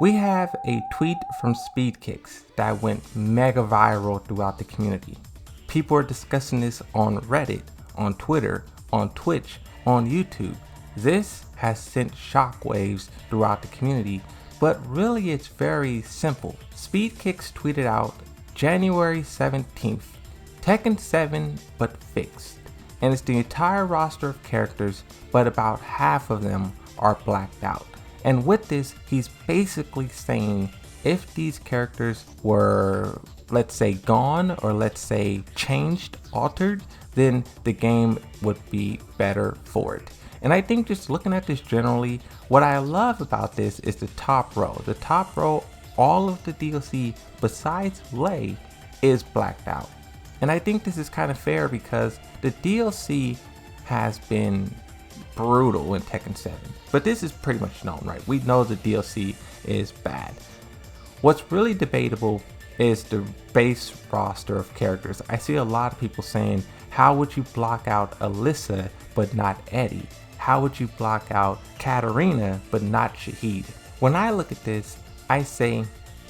We have a tweet from Speedkicks that went mega viral throughout the community. People are discussing this on Reddit, on Twitter, on Twitch, on YouTube. This has sent shockwaves throughout the community, but really it's very simple. Speedkicks tweeted out January 17th, Tekken 7 but fixed. And it's the entire roster of characters, but about half of them are blacked out. And with this, he's basically saying if these characters were, let's say, gone or let's say changed, altered, then the game would be better for it. And I think just looking at this generally, what I love about this is the top row. The top row, all of the DLC besides Lei is blacked out. And I think this is kind of fair because the DLC has been brutal in Tekken 7. But this is pretty much known, right? We know the DLC is bad. What's really debatable is the base roster of characters. I see a lot of people saying, how would you block out Alyssa but not Eddie? How would you block out Katarina but not Shahid? When I look at this, I say,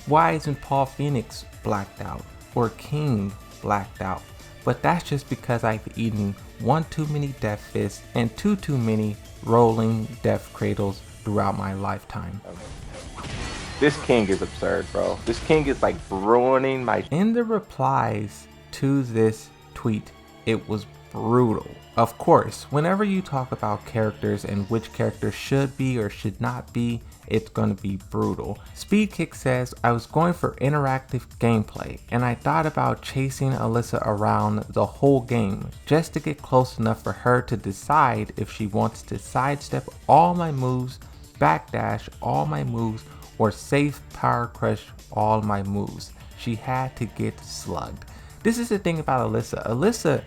why isn't Paul Phoenix blacked out or King blacked out? But that's just because I've eaten one too many death fists and two too many rolling death cradles throughout my lifetime. This King is absurd, bro. This King is like ruining my... In the replies to this tweet, it was brutal. Of course, whenever you talk about characters and which character should be or should not be, it's going to be brutal. Speedkick says, I was going for interactive gameplay and I thought about chasing Alyssa around the whole game just to get close enough for her to decide if she wants to sidestep all my moves, backdash all my moves, or safe power crush all my moves. She had to get slugged. This is the thing about Alyssa.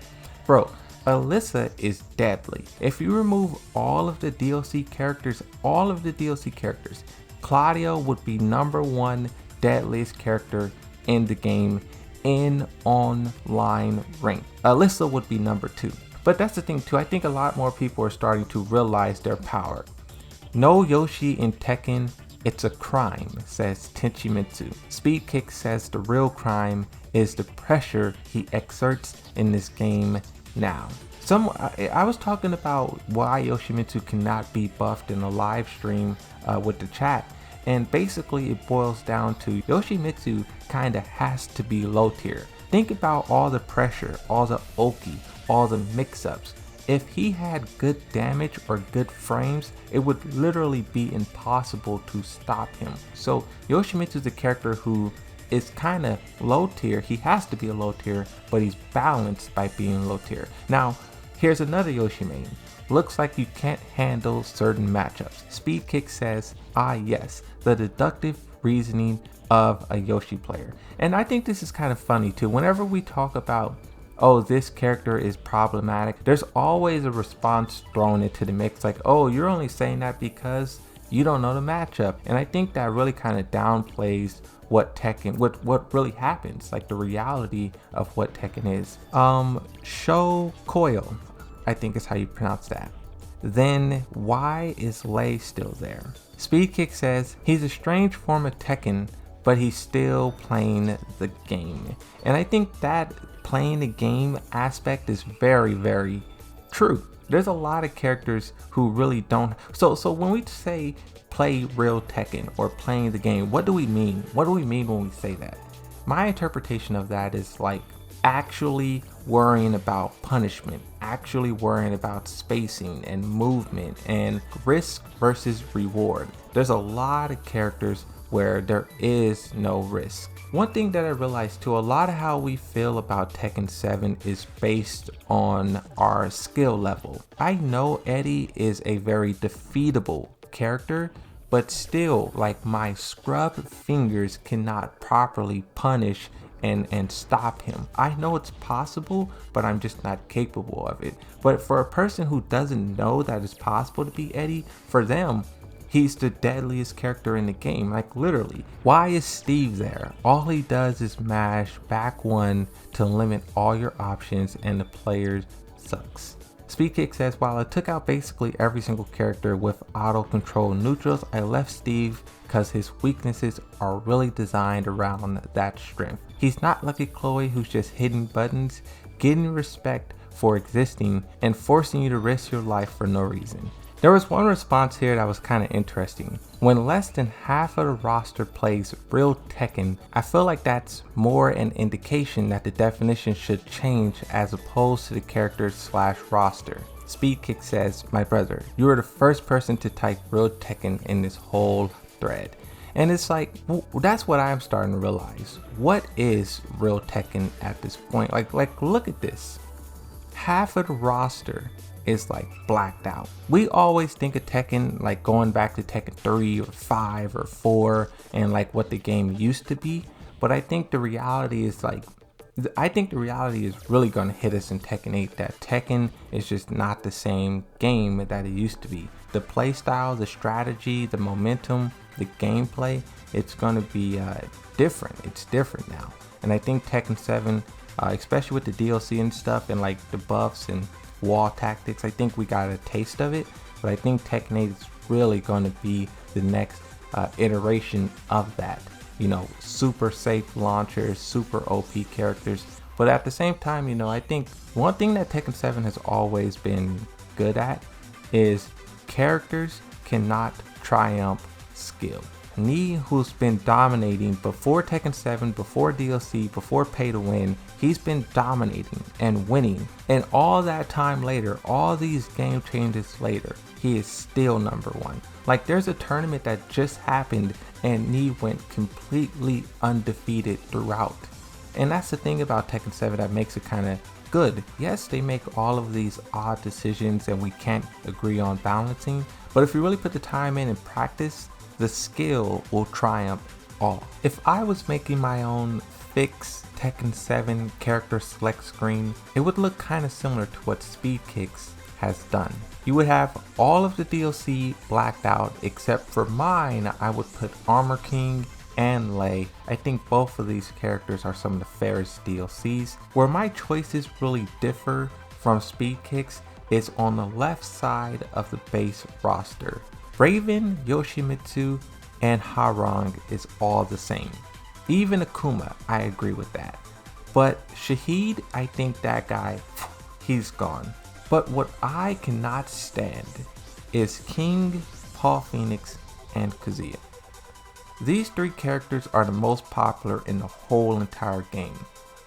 Alyssa is deadly. If you remove all of the DLC characters, Claudio would be #1 deadliest character in the game in online rank. Alyssa would be #2. But that's the thing too, I think a lot more people are starting to realize their power. No Yoshi in Tekken, it's a crime, says Tenchimitsu. Speedkick says the real crime is the pressure he exerts in this game now. I was talking about why Yoshimitsu cannot be buffed in a live stream with the chat, and basically it boils down to Yoshimitsu kinda has to be low tier. Think about all the pressure, all the Oki, all the mix-ups. If he had good damage or good frames, it would literally be impossible to stop him. So Yoshimitsu is a character who is kind of low tier. He has to be a low tier, but he's balanced by being low tier. Now, here's another Yoshi main. Looks like you can't handle certain matchups. Speedkick says, yes, the deductive reasoning of a Yoshi player. And I think this is kind of funny too. Whenever we talk about, oh, this character is problematic, there's always a response thrown into the mix like, oh, you're only saying that because you don't know the matchup. And I think that really kind of downplays what Tekken, what really happens, like the reality of what Tekken is. Sho Koyo, I think is how you pronounce that. Then why is Lei still there? Speedkick says he's a strange form of Tekken, but he's still playing the game. And I think that playing the game aspect is very, very true. There's a lot of characters who really don't. So when we say play real Tekken or playing the game, what do we mean? What do we mean when we say that? My interpretation of that is like actually worrying about punishment, actually worrying about spacing and movement and risk versus reward. There's a lot of characters where there is no risk. One thing that I realized too, a lot of how we feel about Tekken 7 is based on our skill level. I know Eddie is a very defeatable character, but still, like, my scrub fingers cannot properly punish and stop him. I know it's possible, but I'm just not capable of it. But for a person who doesn't know that it's possible to be Eddie, for them, he's the deadliest character in the game, like literally. Why is Steve there? All he does is mash back one to limit all your options and the player sucks. Speedkicks says, while I took out basically every single character with auto control neutrals, I left Steve because his weaknesses are really designed around that strength. He's not like a Chloe who's just hitting buttons, getting respect for existing, and forcing you to risk your life for no reason. There was one response here that was kind of interesting. When less than half of the roster plays real Tekken, I feel like that's more an indication that the definition should change as opposed to the characters / roster. Speedkick says, my brother, you are the first person to type real Tekken in this whole thread. And it's like, well, that's what I'm starting to realize. What is real Tekken at this point? Like look at this. Half of the roster is like blacked out. We always think of Tekken like going back to Tekken 3 or 5 or 4 and like what the game used to be, but I think the reality is really going to hit us in Tekken 8 that Tekken is just not the same game that it used to be. The playstyle, the strategy, the momentum, the gameplay, it's going to be different. It's different now. And I think Tekken 7, especially with the DLC and stuff and like the buffs and wall tactics, I think we got a taste of it, but I think Tekken 8 is really going to be the next iteration of that. You know, super safe launchers, super OP characters, but at the same time, you know, I think one thing that Tekken 7 has always been good at is characters cannot triumph skill. Knee, who's been dominating before Tekken 7, before DLC, before pay to win, he's been dominating and winning. And all that time later, all these game changes later, he is still number one. Like there's a tournament that just happened and Knee went completely undefeated throughout. And that's the thing about Tekken 7 that makes it kind of good. Yes, they make all of these odd decisions and we can't agree on balancing, but if you really put the time in and practice, the skill will triumph all. If I was making my own fixed Tekken 7 character select screen, it would look kind of similar to what Speedkicks has done. You would have all of the DLC blacked out, except for mine, I would put Armor King and Lei. I think both of these characters are some of the fairest DLCs. Where my choices really differ from Speedkicks is on the left side of the base roster. Raven, Yoshimitsu, and Harang is all the same. Even Akuma, I agree with that. But Shahid, I think that guy, he's gone. But what I cannot stand is King, Paul Phoenix, and Kazuya. These three characters are the most popular in the whole entire game.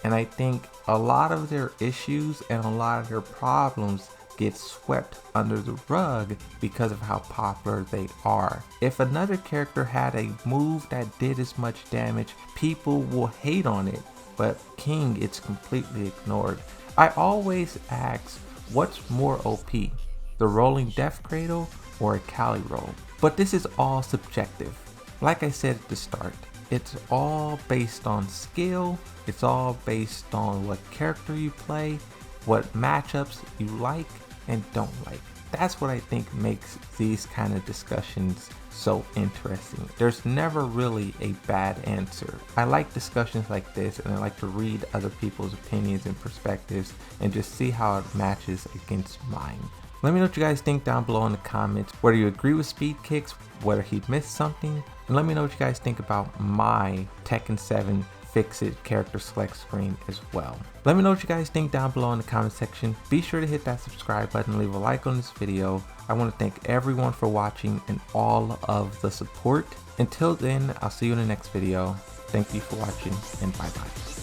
And I think a lot of their issues and a lot of their problems get swept under the rug because of how popular they are. If another character had a move that did as much damage, people will hate on it, but King, it's completely ignored. I always ask, what's more OP, the rolling death cradle or a Cali roll? But this is all subjective. Like I said at the start, it's all based on skill, it's all based on what character you play, what matchups you like and don't like. That's what I think makes these kind of discussions so interesting. There's never really a bad answer. I like discussions like this and I like to read other people's opinions and perspectives and just see how it matches against mine. Let me know what you guys think down below in the comments, whether you agree with Speedkicks, whether he missed something, and let me know what you guys think about my Tekken 7 Fix-It character select screen as well. Let me know what you guys think down below in the comment section. Be sure to hit that subscribe button, leave a like on this video. I want to thank everyone for watching and all of the support. Until then, I'll see you in the next video. Thank you for watching and bye bye.